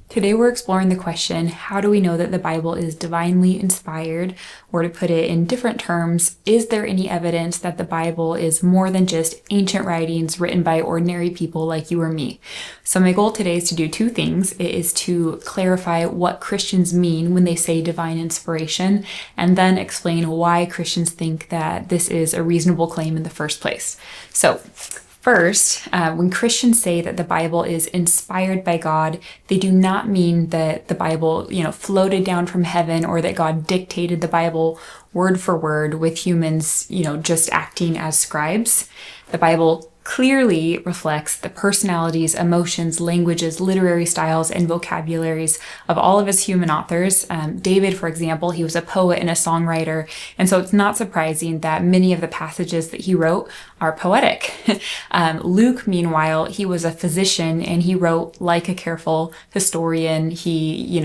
Today we're exploring the question, how do we know that the Bible is divinely inspired? Or to put it in different terms, is there any evidence that the Bible is more than just ancient writings written by ordinary people like you or me? So my goal today is to do two things. It is to clarify what Christians mean when they say divine inspiration, and then explain why Christians think that this is a reasonable claim in the first place. So first, when Christians say that the Bible is inspired by God, they do not mean that the Bible, floated down from heaven, or that God dictated the Bible word for word with humans, just acting as scribes. The Bible clearly reflects the personalities, emotions, languages, literary styles, and vocabularies of all of his human authors. David, for example, he was a poet and a songwriter, and so it's not surprising that many of the passages that he wrote are poetic. Luke, meanwhile, he was a physician, and he wrote like a careful historian. He,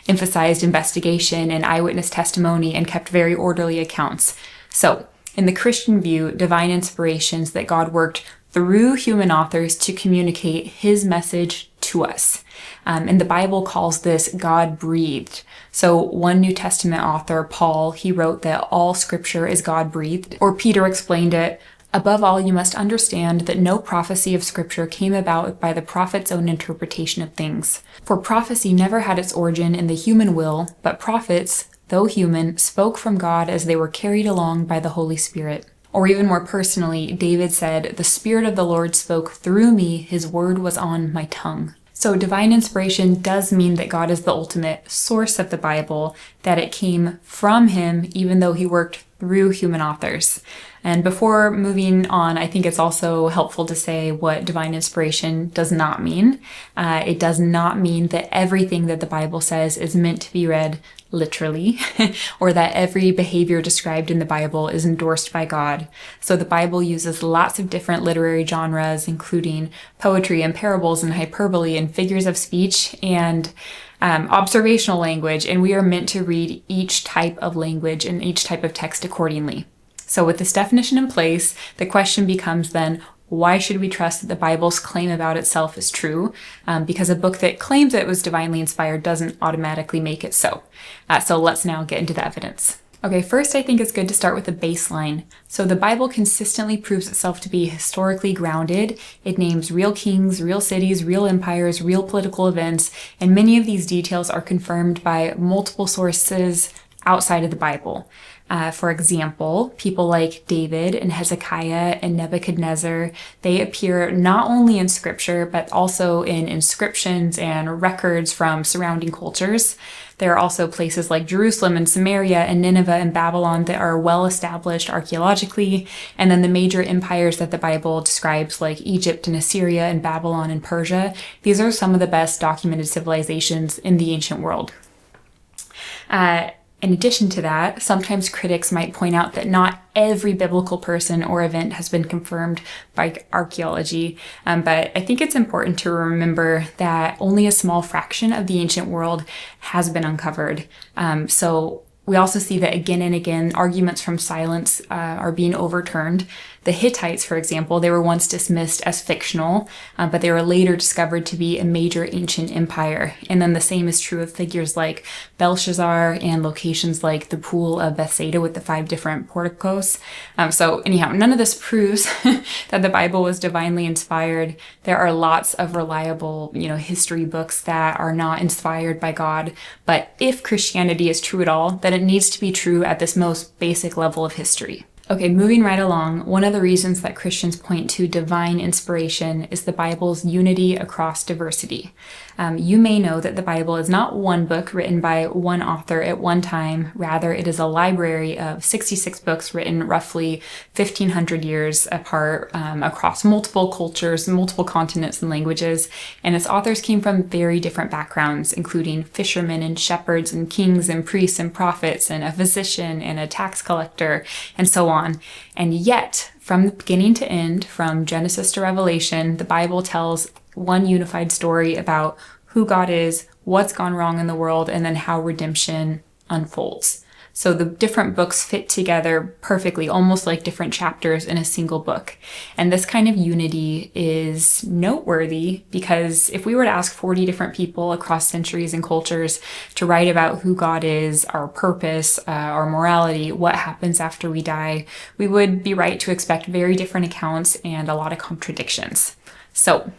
emphasized investigation and eyewitness testimony and kept very orderly accounts. So, in the Christian view, divine inspirations that God worked through human authors to communicate his message to us. And the Bible calls this God-breathed. So one New Testament author, Paul, he wrote that all scripture is God-breathed, or Peter explained it, above all, you must understand that no prophecy of scripture came about by the prophet's own interpretation of things. For prophecy never had its origin in the human will, but prophets, though human, spoke from God as they were carried along by the Holy Spirit. Or even more personally, David said, "The Spirit of the Lord spoke through me, his word was on my tongue." So divine inspiration does mean that God is the ultimate source of the Bible, that it came from him, even though he worked through human authors. And before moving on, I think it's also helpful to say what divine inspiration does not mean. It does not mean that everything that the Bible says is meant to be read literally, or that every behavior described in the Bible is endorsed by God. So the Bible uses lots of different literary genres, including poetry and parables and hyperbole and figures of speech and observational language, and we are meant to read each type of language and each type of text accordingly. So with this definition in place, the question becomes then, why should we trust that the Bible's claim about itself is true? Because a book that claims it was divinely inspired doesn't automatically make it so. So let's now get into the evidence. Okay, first I think it's good to start with a baseline. So the Bible consistently proves itself to be historically grounded. It names real kings, real cities, real empires, real political events, and many of these details are confirmed by multiple sources outside of the Bible. For example, people like David and Hezekiah and Nebuchadnezzar, they appear not only in scripture, but also in inscriptions and records from surrounding cultures. There are also places like Jerusalem and Samaria and Nineveh and Babylon that are well established archaeologically. And then the major empires that the Bible describes, like Egypt and Assyria and Babylon and Persia, these are some of the best documented civilizations in the ancient world. In addition to that, sometimes critics might point out that not every biblical person or event has been confirmed by archaeology, but I think it's important to remember that only a small fraction of the ancient world has been uncovered. So we also see that again and again, arguments from silence are being overturned. The Hittites, for example, they were once dismissed as fictional, but they were later discovered to be a major ancient empire. And then the same is true of figures like Belshazzar and locations like the Pool of Bethsaida with the 5 different porticos. So anyhow, none of this proves that the Bible was divinely inspired. There are lots of reliable, history books that are not inspired by God. But if Christianity is true at all, then it needs to be true at this most basic level of history. Okay, moving right along, one of the reasons that Christians point to divine inspiration is the Bible's unity across diversity. You may know that the Bible is not one book written by one author at one time. Rather, it is a library of 66 books written roughly 1,500 years apart across multiple cultures, multiple continents and languages. And its authors came from very different backgrounds, including fishermen and shepherds and kings and priests and prophets and a physician and a tax collector and so on. And yet, from beginning to end, from Genesis to Revelation, the Bible tells one unified story about who God is, what's gone wrong in the world, and then how redemption unfolds. So the different books fit together perfectly, almost like different chapters in a single book. And this kind of unity is noteworthy because if we were to ask 40 different people across centuries and cultures to write about who God is, our purpose, our morality, what happens after we die, we would be right to expect very different accounts and a lot of contradictions. So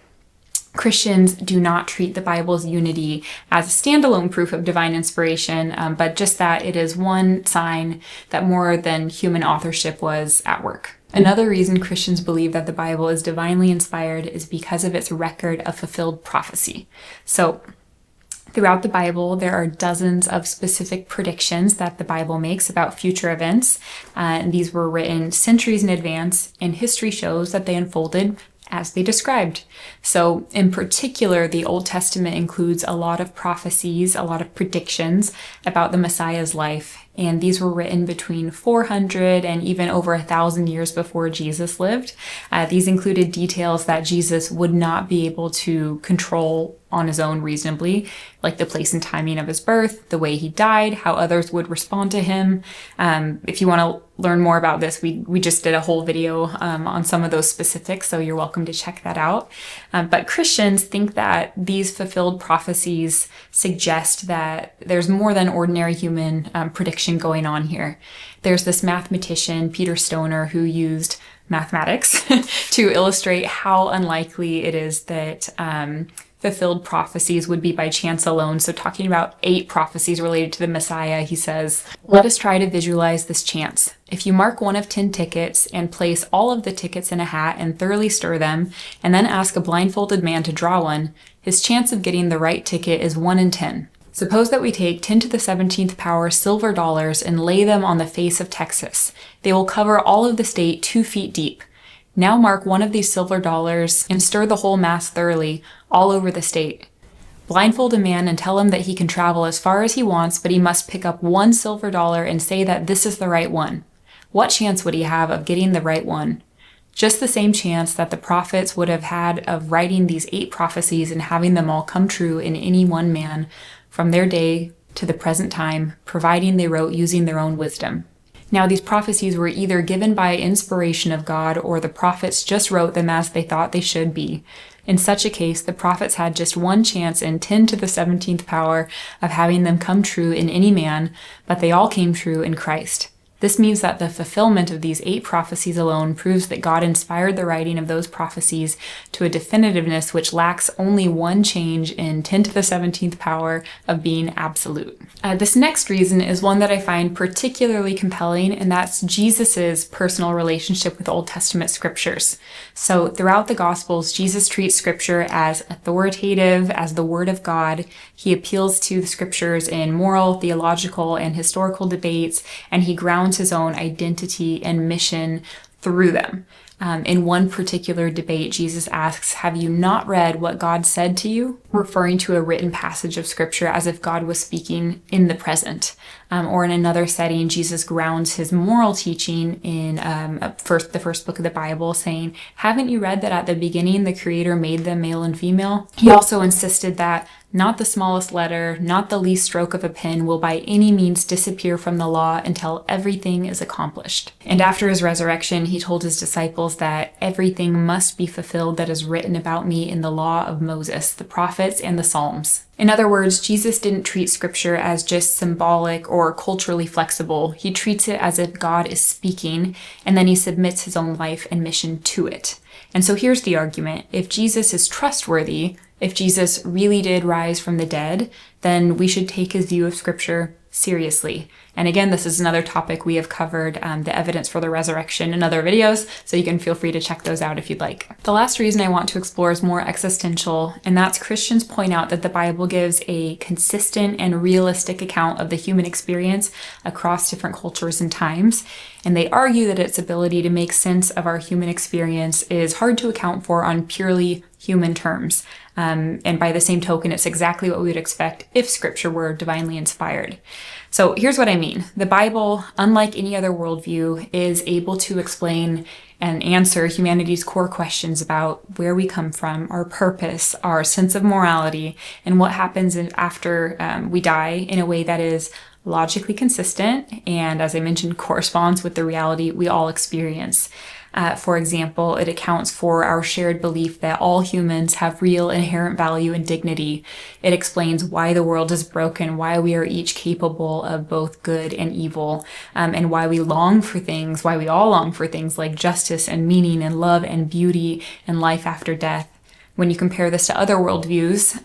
Christians do not treat the Bible's unity as a standalone proof of divine inspiration, but just that it is one sign that more than human authorship was at work. Another reason Christians believe that the Bible is divinely inspired is because of its record of fulfilled prophecy. So, throughout the Bible, there are dozens of specific predictions that the Bible makes about future events. And these were written centuries in advance, and history shows that they unfolded as they described. So in particular, the Old Testament includes a lot of prophecies, a lot of predictions about the Messiah's life. And these were written between 400 and even over 1,000 years before Jesus lived. These included details that Jesus would not be able to control on his own reasonably, like the place and timing of his birth, the way he died, how others would respond to him. If you want to learn more about this, we just did a whole video on some of those specifics, so you're welcome to check that out. But Christians think that these fulfilled prophecies suggest that there's more than ordinary human prediction going on here. There's this mathematician, Peter Stoner, who used mathematics to illustrate how unlikely it is that fulfilled prophecies would be by chance alone. So talking about 8 prophecies related to the Messiah, he says, let us try to visualize this chance. If you mark one of 10 tickets and place all of the tickets in a hat and thoroughly stir them, and then ask a blindfolded man to draw one, his chance of getting the right ticket is 1 in 10. Suppose that we take 10 to the 17th power silver dollars and lay them on the face of Texas. They will cover all of the state 2 feet deep. Now mark one of these silver dollars and stir the whole mass thoroughly all over the state. Blindfold a man and tell him that he can travel as far as he wants, but he must pick up one silver dollar and say that this is the right one. What chance would he have of getting the right one? Just the same chance that the prophets would have had of writing these 8 prophecies and having them all come true in any one man from their day to the present time, providing they wrote using their own wisdom. Now, these prophecies were either given by inspiration of God or the prophets just wrote them as they thought they should be. In such a case, the prophets had just one chance in 10 to the 17th power of having them come true in any man, but they all came true in Christ. This means that the fulfillment of these 8 prophecies alone proves that God inspired the writing of those prophecies to a definitiveness which lacks only one change in 10 to the 17th power of being absolute. This next reason is one that I find particularly compelling, and that's Jesus's personal relationship with Old Testament scriptures. So throughout the Gospels, Jesus treats scripture as authoritative, as the Word of God. He appeals to the scriptures in moral, theological, and historical debates, and he grounds his own identity and mission through them. In one particular debate, Jesus asks, "Have you not read what God said to you?" referring to a written passage of scripture as if God was speaking in the present. Or in another setting, Jesus grounds his moral teaching in the first book of the Bible, saying, "Haven't you read that at the beginning the Creator made them male and female?" He also insisted that not the smallest letter, not the least stroke of a pen will by any means disappear from the law until everything is accomplished. And after his resurrection, he told his disciples that everything must be fulfilled that is written about me in the law of Moses, the prophets, and the Psalms. In other words, Jesus didn't treat scripture as just symbolic or culturally flexible. He treats it as if God is speaking, and then he submits his own life and mission to it. And so here's the argument. If Jesus is trustworthy, if Jesus really did rise from the dead, then we should take his view of scripture seriously. And again, this is another topic we have covered, the evidence for the resurrection in other videos, so you can feel free to check those out if you'd like. The last reason I want to explore is more existential, and that's Christians point out that the Bible gives a consistent and realistic account of the human experience across different cultures and times, and they argue that its ability to make sense of our human experience is hard to account for on purely human terms. And by the same token, it's exactly what we would expect if scripture were divinely inspired. So here's what I mean. The Bible, unlike any other worldview, is able to explain and answer humanity's core questions about where we come from, our purpose, our sense of morality, and what happens after we die in a way that is logically consistent, and as I mentioned, corresponds with the reality we all experience. For example, it accounts for our shared belief that all humans have real inherent value and dignity. It explains why the world is broken, why we are each capable of both good and evil, and why we long for things, why we all long for things like justice and meaning and love and beauty and life after death. When you compare this to other worldviews,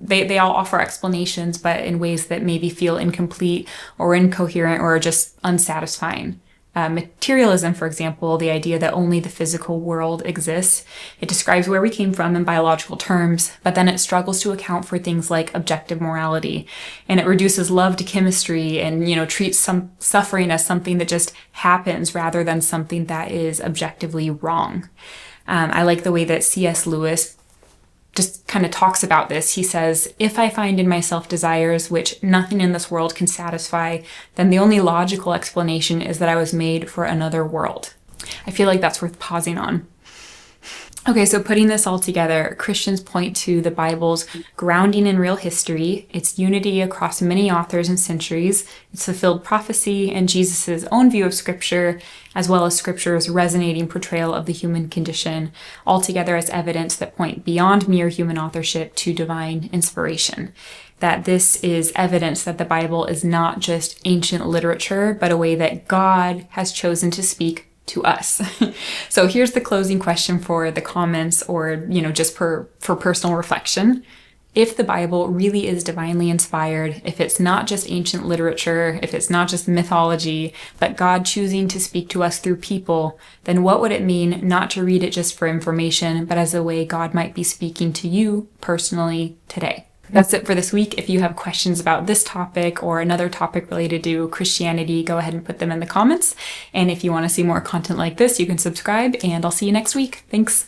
they all offer explanations, but in ways that maybe feel incomplete or incoherent or just unsatisfying. Materialism, for example, the idea that only the physical world exists, it describes where we came from in biological terms, but then it struggles to account for things like objective morality, and it reduces love to chemistry and, treats some suffering as something that just happens rather than something that is objectively wrong. I like the way that C.S. Lewis just kind of talks about this. He says, if I find in myself desires which nothing in this world can satisfy, then the only logical explanation is that I was made for another world. I feel like that's worth pausing on. Okay, so putting this all together, Christians point to the Bible's grounding in real history, its unity across many authors and centuries, its fulfilled prophecy, and Jesus' own view of Scripture, as well as Scripture's resonating portrayal of the human condition, all together as evidence that point beyond mere human authorship to divine inspiration. That this is evidence that the Bible is not just ancient literature, but a way that God has chosen to speak to us. So here's the closing question for the comments, or, just for personal reflection. If the Bible really is divinely inspired, if it's not just ancient literature, if it's not just mythology, but God choosing to speak to us through people, then what would it mean not to read it just for information, but as a way God might be speaking to you personally today? That's it for this week. If you have questions about this topic or another topic related to Christianity, go ahead and put them in the comments. And if you want to see more content like this, you can subscribe, and I'll see you next week. Thanks.